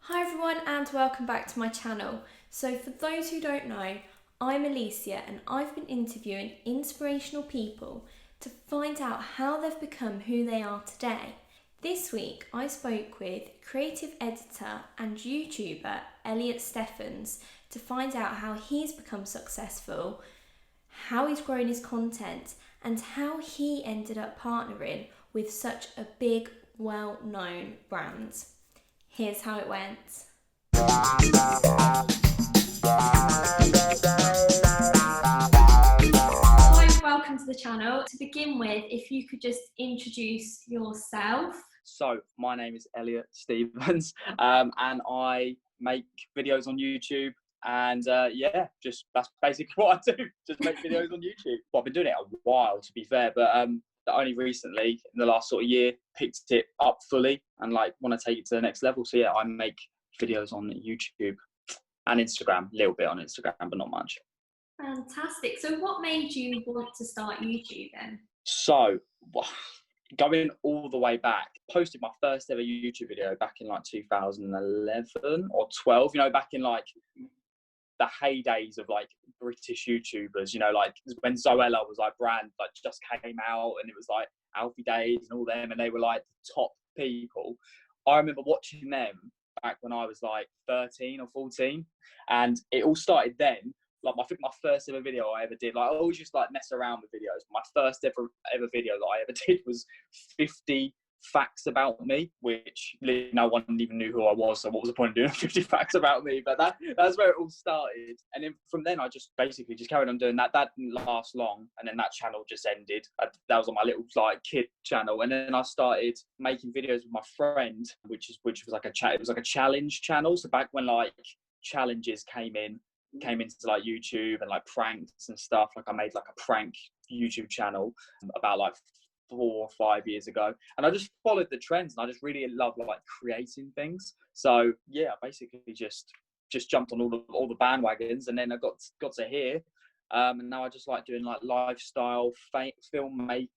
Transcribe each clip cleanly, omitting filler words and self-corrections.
Hi everyone and welcome back to my channel. So for those who don't know, I'm Alicia and I've been interviewing inspirational people to find out how they've become who they are today. This week I spoke with creative editor and YouTuber Elliot Stephens to find out how he's become successful, how he's grown his content and how he ended up partnering with such a big, well-known brand. Here's how it went. Hi, welcome to the channel. To begin with, if you could just introduce yourself. So, my name is Elliot Stephens, and I make videos on YouTube. And that's basically what I do. Just make videos on YouTube. Well, I've been doing it a while, to be fair, but only recently, in the last sort of year, picked it up fully and want to take it to the next level. So yeah, I make videos on YouTube and Instagram, a little bit on Instagram, but not much. Fantastic. So what made you want to start YouTube then? So, going all the way back, posted my first ever YouTube video back in 2011 or 12, back in the heydays of British YouTubers, when Zoella was brand just came out, and it was Alfie Days and all them, and they were the top people. I remember watching them back when I was 13 or 14, and it all started then. I think my first ever video I ever did, I always just mess around with videos. My first ever video that I ever did was 50 facts about me, which no one even knew who I was. So what was the point of doing 50 facts about me? But that's where it all started. And then from then I just basically just carried on doing that. That didn't last long, and then that channel just ended. That was on my little kid channel, and then I started making videos with my friend, which was it was a challenge channel. So back when challenges came into YouTube and pranks and stuff, I made a prank YouTube channel about 4 or 5 years ago, and I just followed the trends, and I just really love creating things. So yeah, I basically just jumped on all the bandwagons, and then I got to here, and now I just like doing lifestyle filmmaking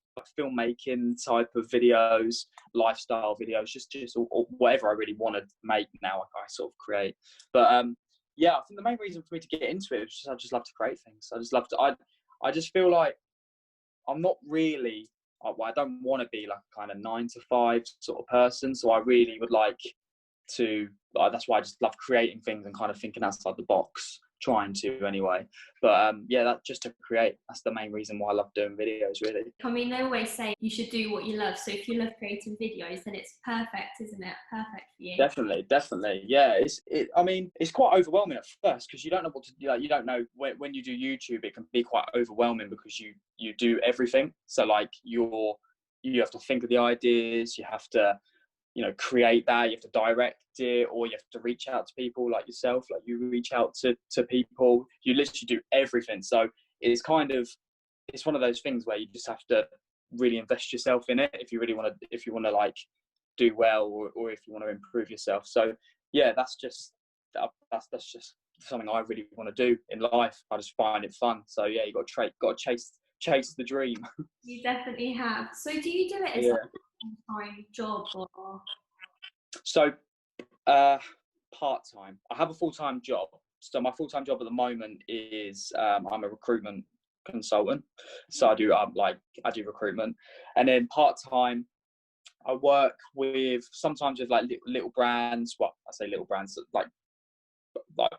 type of videos, lifestyle videos, just whatever I really want to make now. I sort of create, but yeah, I think the main reason for me to get into it is I just love to create things. I just feel like I'm not really, I don't want to be a kind of 9 to 5 sort of person. So I really would like to, that's why I just love creating things and kind of thinking outside the box, trying to anyway. But yeah, that's just to create. That's the main reason why I love doing videos, really. I mean, they always say you should do what you love. So if you love creating videos, then it's perfect, isn't it? Perfect for you. Definitely. Yeah, it's quite overwhelming at first because you don't know what to do. You don't know when you do YouTube, it can be quite overwhelming because you do everything. So you have to think of the ideas, you have to create that, you have to direct it, or you have to reach out to people like yourself, you reach out to people, you literally do everything. So it's one of those things where you just have to really invest yourself in it if you want to do well, or if you want to improve yourself. So yeah, that's just something I really want to do in life. I just find it fun. So yeah, you got to chase the dream. You definitely have. So do you do it as a full-time job or? So part-time. I have a full-time job. So my full-time job at the moment is I'm a recruitment consultant. So I do recruitment, and then part-time I work sometimes with little brands. Well, I say little brands,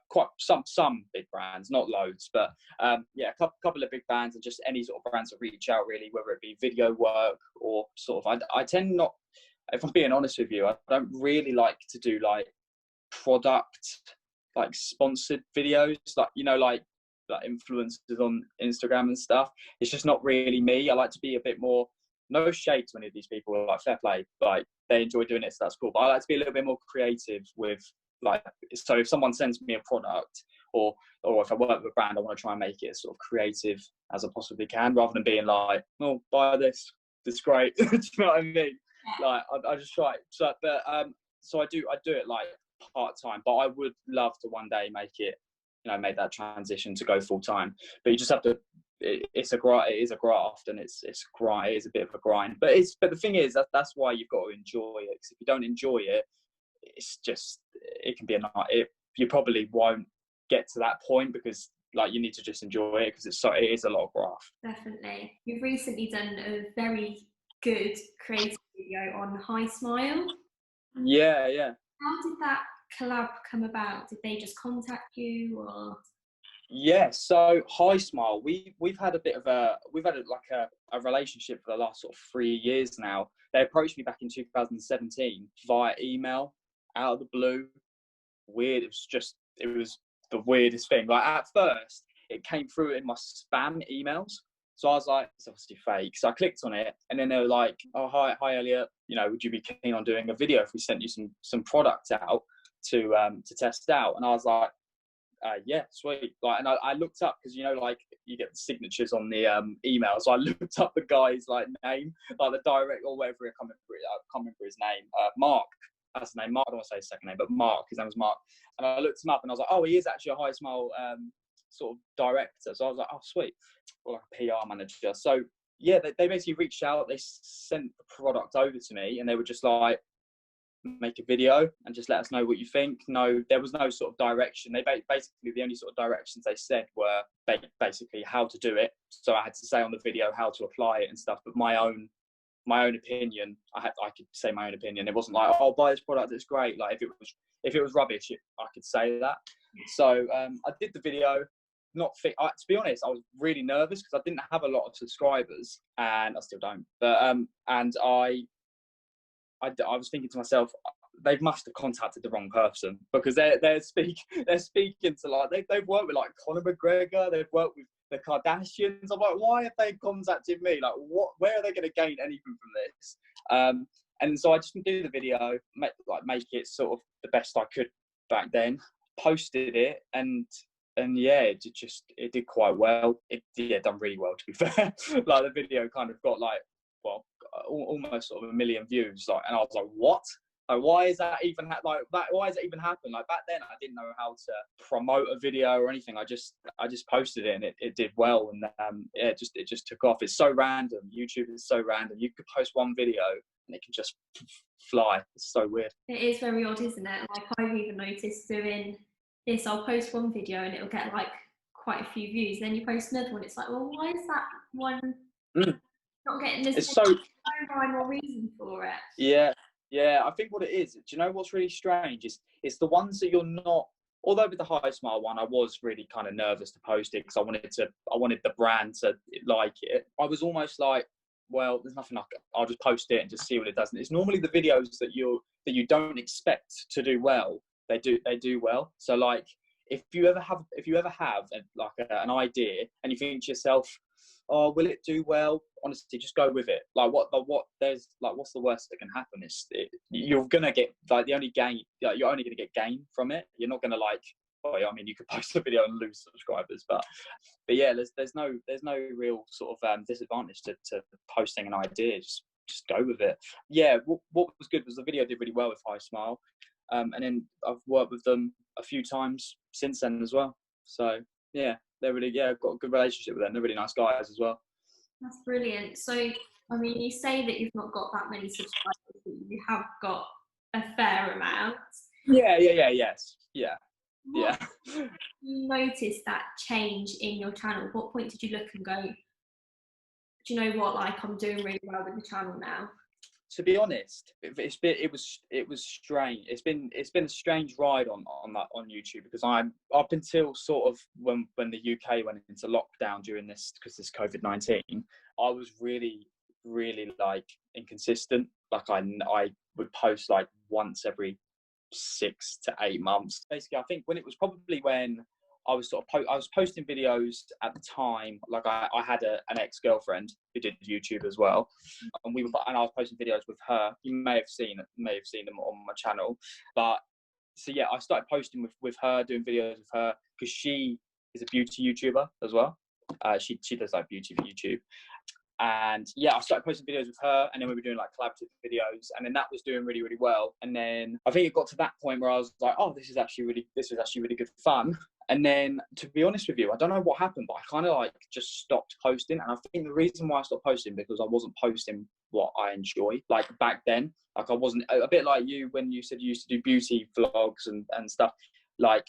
quite some big brands, not loads, but yeah, a couple of big brands, and just any sort of brands that reach out, really, whether it be video work or sort of. I tend not, if I'm being honest with you, I don't really like to do product sponsored videos, influencers on Instagram and stuff. It's just not really me. I like to be a bit more, no shade to any of these people, fair play, they enjoy doing it, so that's cool, but I like to be a little bit more creative with so if someone sends me a product, or if I work with a brand, I want to try and make it as sort of creative as I possibly can, rather than being oh, buy this is great. Do you know what I mean? I just try it. So I do it part-time, but I would love to one day make make that transition to go full-time, but you just have to, it is a graft, and it is a bit of a grind, but the thing is that's why you've got to enjoy it, because if you don't enjoy it, it can be you probably won't get to that point, because like you need to just enjoy it, because it is a lot of graft. Definitely. You've recently done a very good creative video on HiSmile. Yeah. How did that collab come about? Did they just contact you, or? Yeah, so HiSmile, we've had a relationship for the last sort of 3 years now. They approached me back in 2017 via email, out of the blue. Weird. It was the weirdest thing. Like, at first, it came through in my spam emails. So I was like, it's obviously fake. So I clicked on it, and then they were like, oh, hi Elliot. You know, would you be keen on doing a video if we sent you some products out to test out? And I was like, yeah, sweet. Like, and I looked up, because, you know, like, you get the signatures on the email. So I looked up the guy's like name, like the direct or whatever. I can't remember his name. Mark. That's his name. Mark. I don't want to say his second name, but Mark. His name was Mark. And I looked him up, and I was like, oh, he is actually a HiSmile sort of director. So I was like, oh, sweet. Or like a PR manager. So yeah, they basically reached out. They sent the product over to me, and they were just like, make a video and just let us know what you think. No, there was no sort of direction. They basically, the only sort of directions they said were basically how to do it. So I had to say on the video how to apply it and stuff. But my own opinion, I could say my own opinion. It wasn't like, oh, buy this product, it's great. Like, if it was rubbish, I could say that. So I did the video. To be honest, I was really nervous, because I didn't have a lot of subscribers, and I still don't. But and I was thinking to myself, they must have contacted the wrong person, because they're speaking to, like, they've worked with like Conor McGregor, they've worked with the Kardashians. I'm like, why have they contacted me? Like, where are they going to gain anything from this? And so I just do the video, make it sort of the best I could back then. Posted it, and yeah, it did quite well. It done really well, to be fair. Like, the video kind of got like, well, almost sort of 1 million views. Like, and I was like, what? Like, why is that even why has it even happened? Like, back then I didn't know how to promote a video or anything. I just posted it, and it did well, and yeah, it just took off. It's so random. YouTube is so random. You could post one video and it can just fly. It's so weird. It is very odd, isn't it? Like, I've even noticed doing this, I'll post one video and it'll get like quite a few views. Then you post another one, it's like, well, why is that one not getting this? It's so no rhyme or reason for it. Yeah, I think what it is, do you know what's really strange? It's the ones that you're not. Although with the HiSmile one, I was really kind of nervous to post it, because I wanted the brand to like it. I was almost like, well, there's nothing I'll just post it and just see what it does. And it's normally the videos that you don't expect to do well, they do well. So like, if you ever have an idea and you think to yourself, oh, will it do well? Honestly, just go with it. Like, what's the worst that can happen? You're gonna get, like, the only gain, like, you're only gonna get gain from it. You're not gonna, like, I mean, you could post a video and lose subscribers, but yeah, there's no real sort of disadvantage to posting an idea. Just go with it. Yeah, what was good was the video did really well with HiSmile, and then I've worked with them a few times since then as well. So yeah, they're really, I've got a good relationship with them. They're really nice guys as well. That's brilliant. So, I mean, you say that you've not got that many subscribers, but you have got a fair amount. Yes. Yeah. You noticed that change in your channel? What point did you look and go, do you know what, like, I'm doing really well with the channel now? To be honest, it was strange. It's been a strange ride on YouTube, because I'm up until sort of when the UK went into lockdown during this, because this COVID-19, I was really like inconsistent. Like, I would post like once every 6 to 8 months. Basically, I think when I was posting videos at the time, like I had an ex-girlfriend who did YouTube as well, and I was posting videos with her. You may have seen them on my channel, but so yeah, I started posting with her, doing videos with her, because she is a beauty YouTuber as well. She does like beauty for YouTube. And yeah, I started posting videos with her, and then we were doing like collaborative videos, and then that was doing really, really well. And then I think it got to that point where I was like, oh, this is actually really good fun. And then, to be honest with you, I don't know what happened, but I kind of like just stopped posting. And I think the reason why I stopped posting, because I wasn't posting what I enjoy. Like back then, like I wasn't a bit like you when you said you used to do beauty vlogs and stuff. Like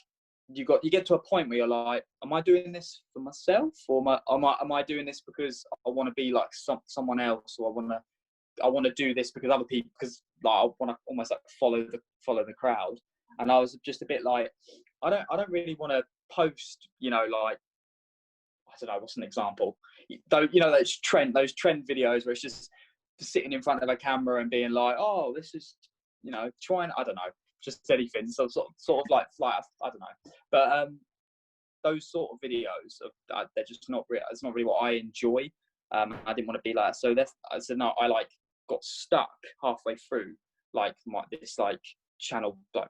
you get to a point where you're like, am I doing this for myself, or am I doing this because I want to be like someone else, or I want to do this because other people, because like I want to almost like follow the crowd. And I was just a bit like, I don't really want to post, you know, like, I don't know, what's an example? Though, you know, those trend videos where it's just sitting in front of a camera and being like, oh, this is, you know, trying, I don't know, just anything. So sort of like, I don't know. But those sort of videos, they're just not really, it's not really what I enjoy. I didn't want to be like that. So I said, no, I like got stuck halfway through, like this like channel, like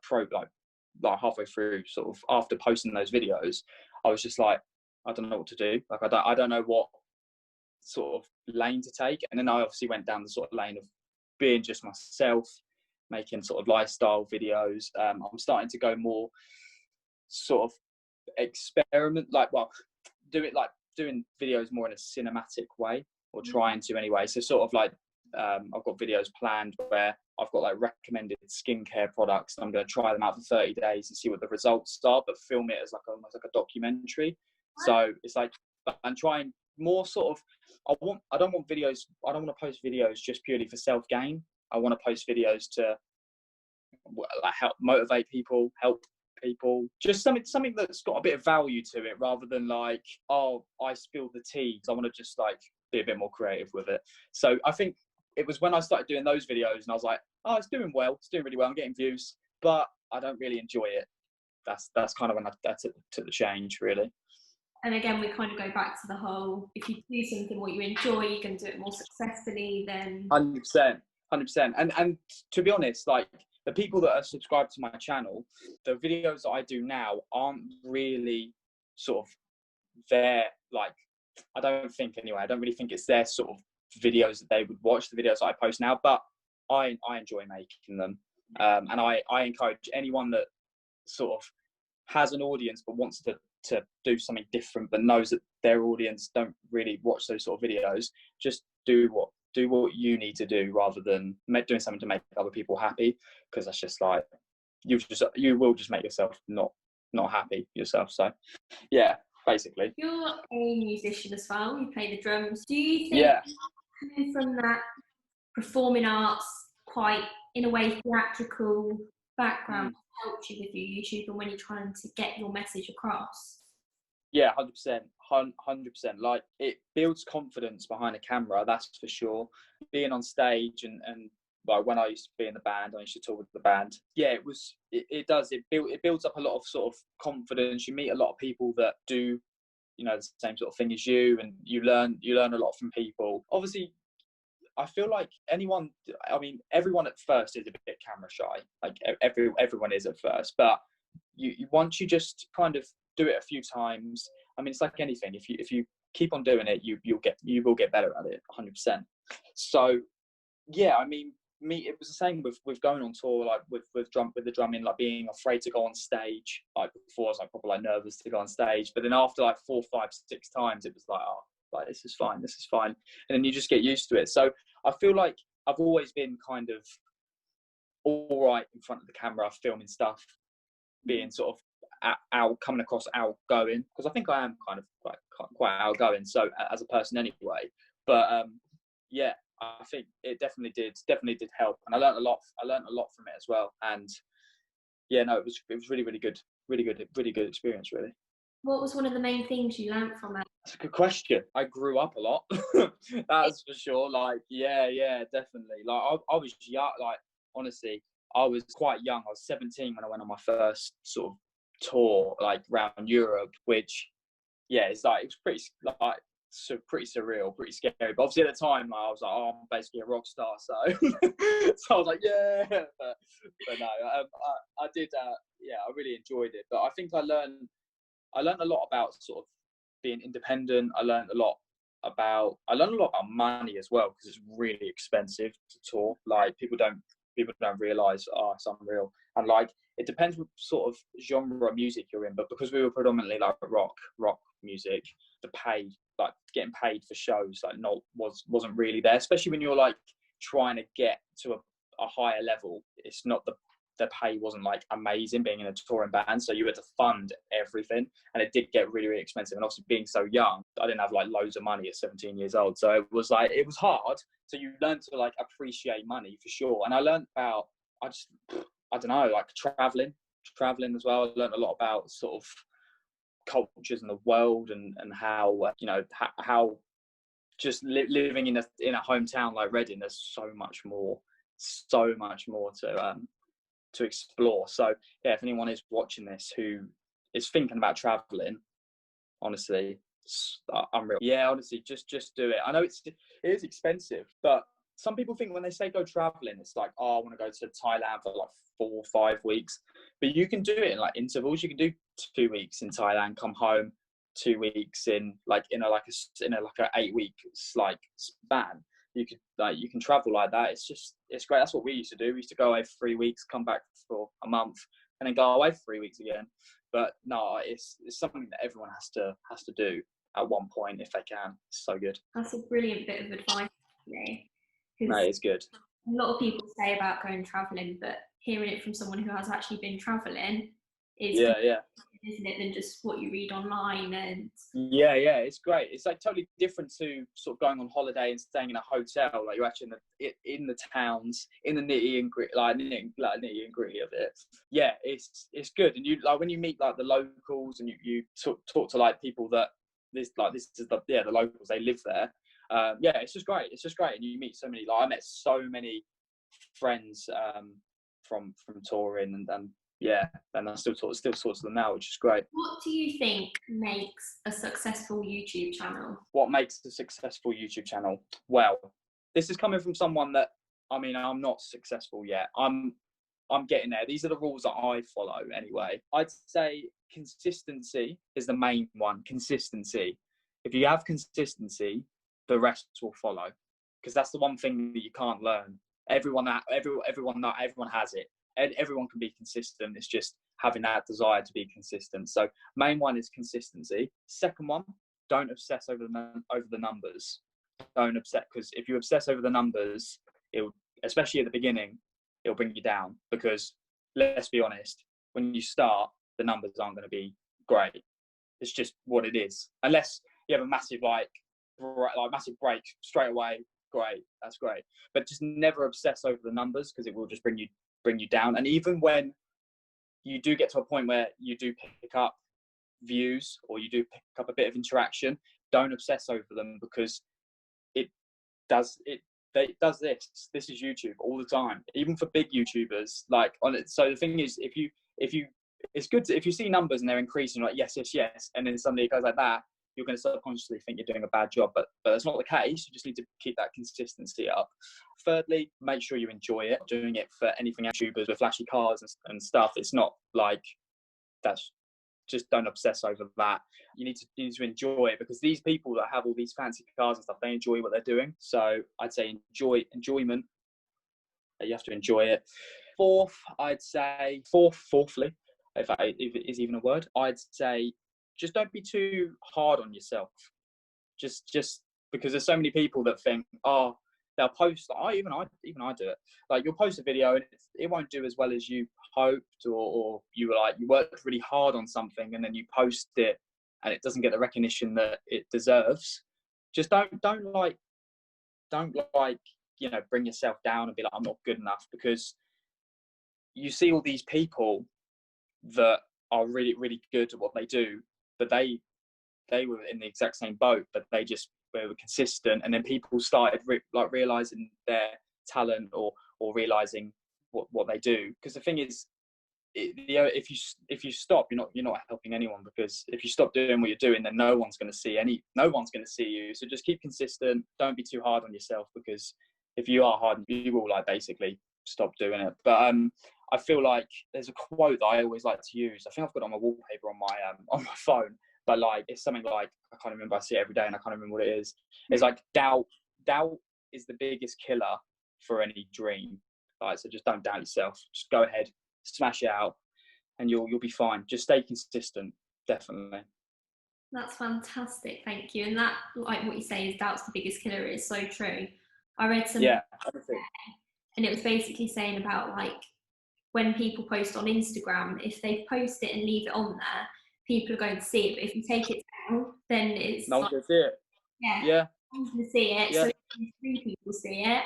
like halfway through, sort of after posting those videos, I was just like, I don't know what to do. Like I don't know what sort of lane to take. And then I obviously went down the sort of lane of being just myself, making sort of lifestyle videos. I'm starting to go more sort of experiment, like, well, doing videos more in a cinematic way, or trying to anyway. So sort of like I've got videos planned where I've got like recommended skincare products, and I'm going to try them out for 30 days and see what the results are, but film it as like almost like a documentary. So it's like, I'm trying more sort of, I don't want to post videos just purely for self gain. I want to post videos to like help motivate people, help people, just something that's got a bit of value to it, rather than like, oh, I spilled the tea. So I want to just like be a bit more creative with it. So I think it was when I started doing those videos and I was like, oh, it's doing really well, I'm getting views, but I don't really enjoy it. That's kind of when I took the change, really. And again, we kind of go back to the whole, if you do something what you enjoy, you can do it more successfully than 100%. And to be honest, like the people that are subscribed to my channel, the videos that I do now aren't really sort of their, like, I don't really think it's their sort of videos that they would watch, the videos that I post now, but I enjoy making them. And I encourage anyone that sort of has an audience but wants to do something different, but knows that their audience don't really watch those sort of videos, just do what you need to do, rather than doing something to make other people happy, because that's just like, you will just make yourself not happy yourself. So yeah, basically. You're a musician as well, you play the drums. Do you think coming from that performing arts, quite in a way theatrical background, helped you with your YouTube and when you're trying to get your message across? Yeah, 100%. Like, it builds confidence behind a camera, that's for sure. Being on stage and like when I used to be in the band, I used to tour with the band. Yeah, it builds up a lot of sort of confidence. You meet a lot of people that do, you know, the same sort of thing as you, and you learn a lot from people. Obviously, I feel like everyone at first is a bit camera shy. Like everyone is at first, but you once you just kind of do it a few times, I mean, it's like anything. If you keep on doing it, you will get better at it, 100%. So yeah, I mean, it was the same with going on tour, like with the drumming, like being afraid to go on stage. Like before, I was like probably like nervous to go on stage, but then after like 4, 5, 6 times, it was like, oh, like this is fine, and then you just get used to it. So I feel like I've always been kind of all right in front of the camera, filming stuff, being sort of coming across outgoing, because I think I am kind of quite outgoing, so as a person anyway. But yeah, I think it definitely did help, and I learned a lot from it as well. And yeah, no, it was really good experience, really. What was one of the main things you learned from it? That's a good question. I grew up a lot. That's for sure. Like, yeah, definitely. Like, I was young. Like, honestly, I was quite young. I was 17 when I went on my first sort of tour, like around Europe. Which, yeah, it's like, it was pretty surreal, pretty scary. But obviously at the time, I was like, oh, I'm basically a rock star. So, so I was like, yeah. But no, I did. Yeah, I really enjoyed it. But I think I learned a lot about sort of being independent. I learned a lot about money as well, because it's really expensive to tour. Like, people don't realize, oh, it's unreal. And like, it depends what sort of genre of music you're in, but because we were predominantly like rock music, getting paid for shows, like, wasn't really there, especially when you're like trying to get to a higher level. It's not the pay wasn't like amazing being in a touring band, so you had to fund everything, and it did get really, really expensive. And obviously being so young, I didn't have like loads of money at 17 years old, so it was hard. So you learn to like appreciate money for sure. And I learned about, I don't know, like traveling as well. I learned a lot about sort of cultures in the world, and how how just living in a hometown like Reading, there's so much more to explore. So yeah, if anyone is watching this who is thinking about traveling, honestly, unreal. Yeah, honestly, just do it. I know it is expensive, but some people think when they say go traveling, it's like, oh, I want to go to Thailand for like 4 or 5 weeks. But you can do it in like intervals. You can do 2 weeks in Thailand, come home, 2 weeks in like a 8-week like span. You can travel like that. It's great. That's what we used to do. We used to go away for 3 weeks, come back for a month, and then go away for 3 weeks again. But no, it's something that everyone has to do at one point if they can. It's so good. That's a brilliant bit of advice, actually. No, it's good. A lot of people say about going travelling, but hearing it from someone who has actually been travelling is isn't it, than just what you read online. And yeah, it's great. It's like totally different to sort of going on holiday and staying in a hotel. Like you're actually in the towns, in the nitty and gritty, nitty and gritty of it. Yeah, it's good. And you like when you meet like the locals, and you talk to like people that this is the locals, they live there. Yeah, it's just great. And you meet so many. Like I met so many friends from touring, and yeah, and I still talk to them now, which is great. What do you think makes a successful YouTube channel? What makes a successful YouTube channel? Well, this is coming from someone that, I mean, I'm not successful yet. I'm getting there. These are the rules that I follow anyway. I'd say consistency is the main one. Consistency. If you have consistency, the rest will follow, because that's the one thing that you can't learn. Everyone has it. Everyone can be consistent. It's just having that desire to be consistent. So main one is consistency. Second one, don't obsess over the numbers. Don't obsess, because if you obsess over the numbers, especially at the beginning, it'll bring you down, because let's be honest, when you start, the numbers aren't going to be great. It's just what it is. Unless you have a massive massive break straight away, great, that's great. But just never obsess over the numbers, because it will just bring you down. And even when you do get to a point where you do pick up views, or you do pick up a bit of interaction, don't obsess over them, because it does this is YouTube all the time, even for big YouTubers. Like on it. So the thing is, if you it's good if you see numbers and they're increasing, like yes, and then suddenly it goes like that, you're going to subconsciously think you're doing a bad job, but that's not the case. You just need to keep that consistency up. Thirdly, make sure you enjoy it. Doing it for anything YouTubers with flashy cars and stuff, it's not like that's just, don't obsess over that. You need to enjoy it, because these people that have all these fancy cars and stuff, they enjoy what they're doing. So I'd say enjoyment. You have to enjoy it. Fourthly, if it is even a word, I'd say just don't be too hard on yourself. Just because there's so many people that think, oh, they'll post. Even I do it. Like you'll post a video and it won't do as well as you hoped, or you worked really hard on something and then you post it and it doesn't get the recognition that it deserves. Just don't bring yourself down and be like, I'm not good enough, because you see all these people that are really, really good at what they do, but they were in the exact same boat, but they were consistent, and then people started realizing their talent or realizing what they do. Because the thing is, if you stop, you're not helping anyone, because if you stop doing what you're doing, then no one's going to see you. So just keep consistent. Don't be too hard on yourself, because if you are hard, you will basically stop doing it. But I feel like there's a quote that I always like to use. I think I've got it on my wallpaper on my phone. But it's something like, I can't remember. I see it every day and I can't remember what it is. It's like doubt is the biggest killer for any dream. So just don't doubt yourself. Just go ahead, smash it out, and you'll be fine. Just stay consistent, definitely. That's fantastic, thank you. And that, like what you say, is doubt's the biggest killer, is so true. I read some, Yeah, honestly. and it was basically saying about like when people post on Instagram, if they post it and leave it on there, people are going to see it. But if you take it down, then it's No like, one's gonna see it. yeah, Yeah, no one's going to see it. yeah, So if 3 people see it,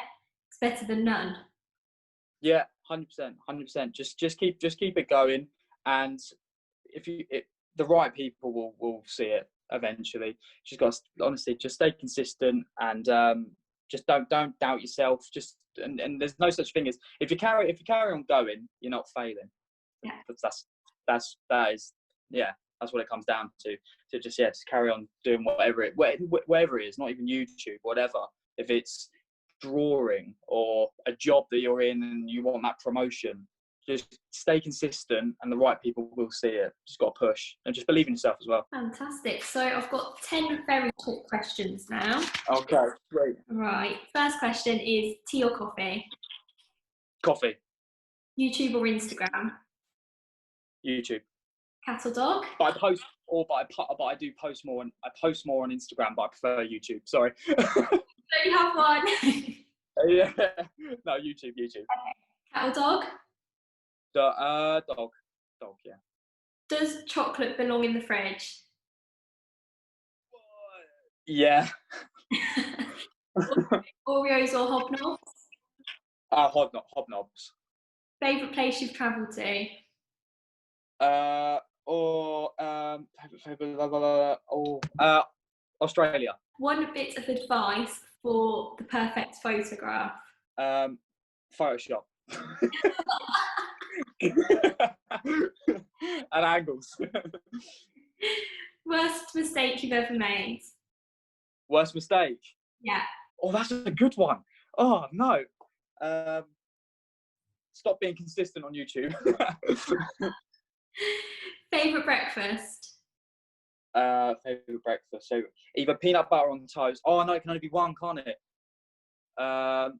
it's better than none. yeah. 100%, 100%. Just keep it going, and if the right people will see it eventually. Just got to, honestly, just stay consistent, and just don't doubt yourself. Just and there's no such thing as if you carry on going, you're not failing. Yeah. That is yeah. That's what it comes down to. So just carry on doing whatever it is. Not even YouTube, whatever. If it's drawing or a job that you're in and you want that promotion, just stay consistent and the right people will see it. Just got to push and just believe in yourself as well. Fantastic. So I've got 10 very quick questions now. Okay, great. Right. First question is tea or coffee? Coffee. YouTube or Instagram? YouTube. Cat or dog? But I do post more. I post more on Instagram, but I prefer YouTube. Sorry. Don't you have one? Yeah. No, YouTube. Okay. Cat or dog? Dog. Yeah. Does chocolate belong in the fridge? Yeah. Oreos or hobnobs? Hobnobs. Favourite place you've travelled to? Australia. One bit of advice for the perfect photograph? Photoshop. And angles. Worst mistake you've ever made? Worst mistake? Yeah. Oh, that's a good one. Oh, no. Stop being consistent on YouTube. Favourite breakfast? Favourite breakfast. So either peanut butter on toast. Oh, no, it can only be one, can't it? Alpro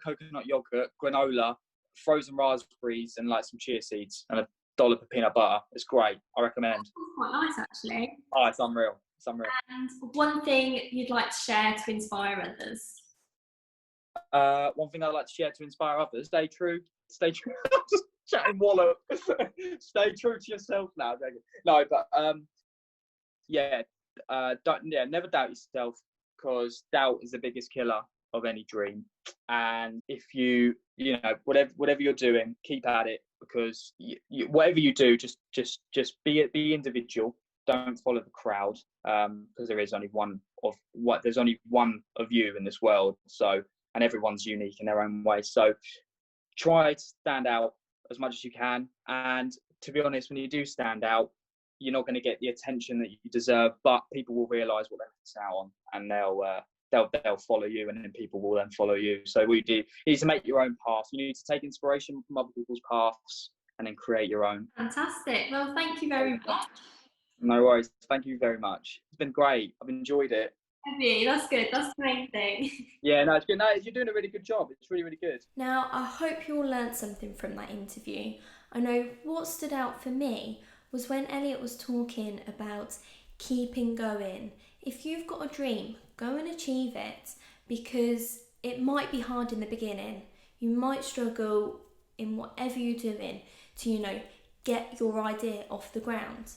coconut yogurt, granola, frozen raspberries, and like some chia seeds and a dollop of peanut butter. It's great. I recommend. That's quite nice, actually. Oh, it's unreal. And one thing you'd like to share to inspire others? One thing I'd like to share to inspire others: stay true. I'm just chatting wallop. Stay true to yourself now. No, but never doubt yourself, because doubt is the biggest killer of any dream. And if you whatever you're doing, keep at it, because whatever you do, just be individual. Don't follow the crowd, because there's only one of you in this world. So, and everyone's unique in their own way. So try to stand out as much as you can. And to be honest, when you do stand out, you're not going to get the attention that you deserve, but people will realise what they're missing out on, and they'll follow you, and then people will then follow you. So what you need to make your own path. You need to take inspiration from other people's paths and then create your own. Fantastic. Well, thank you very much. No worries. Thank you very much. It's been great. I've enjoyed it. Have you? That's good. That's the main thing. Yeah, no, it's good. No, you're doing a really good job. It's really, really good. Now, I hope you all learned something from that interview. I know what stood out for me was when Elliot was talking about keeping going. If you've got a dream, go and achieve it, because it might be hard in the beginning. You might struggle in whatever you're doing to, get your idea off the ground.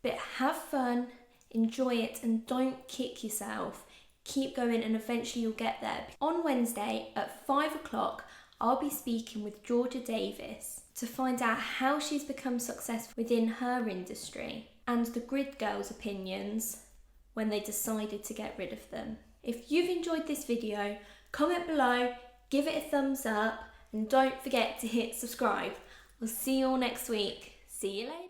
But have fun, enjoy it, and don't kick yourself. Keep going, and eventually you'll get there. On Wednesday at 5 o'clock, I'll be speaking with Georgia Davis to find out how she's become successful within her industry and the grid girls' opinions when they decided to get rid of them. If you've enjoyed this video, comment below, give it a thumbs up, and don't forget to hit subscribe. We'll see you all next week. See you later.